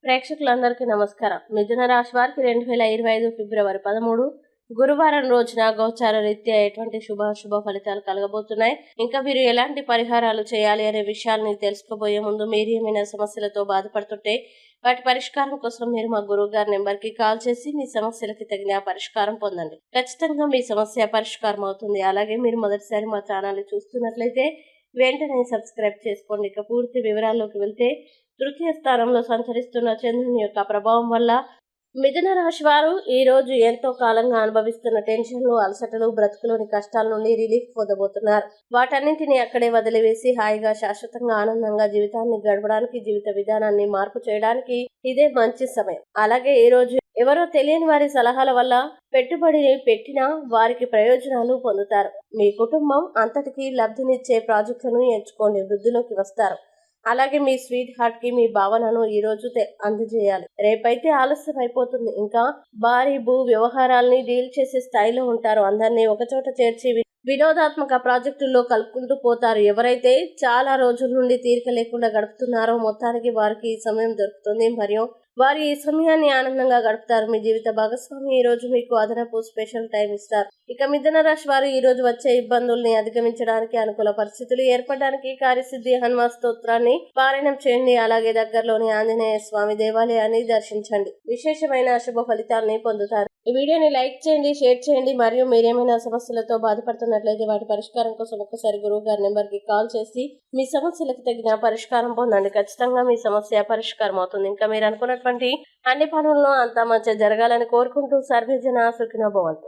ప్రేక్షకులందరికీ నమస్కారం. మిథున రాశి వారికి 2025 ఫిబ్రవరి 13 గురువారం రోజున గోచార రీత్యా ఎటువంటి శుభ ఫలితాలు కలగబోతున్నాయి. ఇంకా మీరు ఎలాంటి పరిహారాలు చేయాలి అనే విషయాల్ని తెలుసుకోబోయే ముందు మీరు ఏమైనా సమస్యలతో బాధపడుతుంటే వాటి పరిష్కారం కోసం మీరు మా గురువు గారి నెంబర్కి కాల్ చేసి మీ సమస్యలకి తగిన పరిష్కారం పొందండి. ఖచ్చితంగా మీ సమస్య పరిష్కారం అవుతుంది. అలాగే మీరు మొదటిసారి మా ఛానల్ని చూస్తున్నట్లయితే వెంటనే సబ్స్క్రైబ్ చేసుకోండి. ఇక పూర్తి వివరాల్లోకి వెళ్తే తృతీయ స్థానంలో సంచరిస్తున్న చంద్రుని యొక్క ప్రభావం వల్ల మిథున రాశి వారు ఈ రోజు ఎంతో కాలంగా అనుభవిస్తున్న టెన్షన్లు, అలసటలు, బ్రతుకులోని కష్టాల నుండి రిలీఫ్ పొందబోతున్నారు. వాటన్నింటినీ అక్కడే వదిలివేసి హాయిగా శాశ్వతంగా ఆనందంగా జీవితాన్ని గడపడానికి, జీవిత విధానాన్ని మార్పు చేయడానికి ఇదే మంచి సమయం. అలాగే ఈ రోజు ఎవరో తెలియని వారి సలహాల వల్ల పెట్టుబడిని పెట్టినా వారికి ప్రయోజనాలు పొందుతారు. మీ కుటుంబం అంతటికీ లబ్ధినిచ్చే ప్రాజెక్టులను ఎంచుకోండి, వృద్ధిలోకి వస్తారు. అలాగే మీ స్వీట్ హార్ట్ కి మీ భావనను ఈ రోజు అందజేయాలి. రేపైతే ఆలస్యం అయిపోతుంది. ఇంకా భారీ భూ వ్యవహారాల్ని డీల్ చేసే స్థాయిలో ఉంటారు. అందరినీ ఒకచోట చేర్చి వినోదాత్మక ప్రాజెక్టుల్లో కలుపుకుంటూ పోతారు. ఎవరైతే చాలా రోజుల నుండి తీరిక లేకుండా గడుపుతున్నారో మొత్తానికి వారికి ఈ సమయం దొరుకుతుంది మరియు వారు ఈ సమయాన్ని ఆనందంగా గడుపుతారు. మీ జీవిత భాగస్వామి ఈ రోజు మీకు అదనపు స్పెషల్ టైం ఇస్తారు. ఇక మిథున రాశి వారు ఈ రోజు వచ్చే ఇబ్బందుల్ని అధిగమించడానికి, అనుకూల పరిస్థితులు ఏర్పడడానికి కార్యసిద్ధి హనుమాన్ స్తోత్రాన్ని పారాయణం చేయండి. అలాగే దగ్గరలోని ఆంజనేయ స్వామి దేవాలయాన్ని దర్శించండి. విశేషమైన శుభ ఫలితాలని పొందుతారు. ఈ వీడియోని లైక్ చేయండి, షేర్ చేయండి మరియు మీరేమైనా సమస్యలతో బాధపడుతున్నట్లయితే వాటి పరిష్కారం కోసం ఒక్కసారి గురువు గారి నెంబర్కి కాల్ చేసి మీ సమస్యలకు తగిన పరిష్కారం పొందండి. ఖచ్చితంగా మీ సమస్య పరిష్కారం అవుతుంది. ఇంకా మీరు అనుకున్నటువంటి అన్ని పనుల్లో అంతా మంచి జరగాలని కోరుకుంటూ సర్వే జన సుఖినో భవంతు.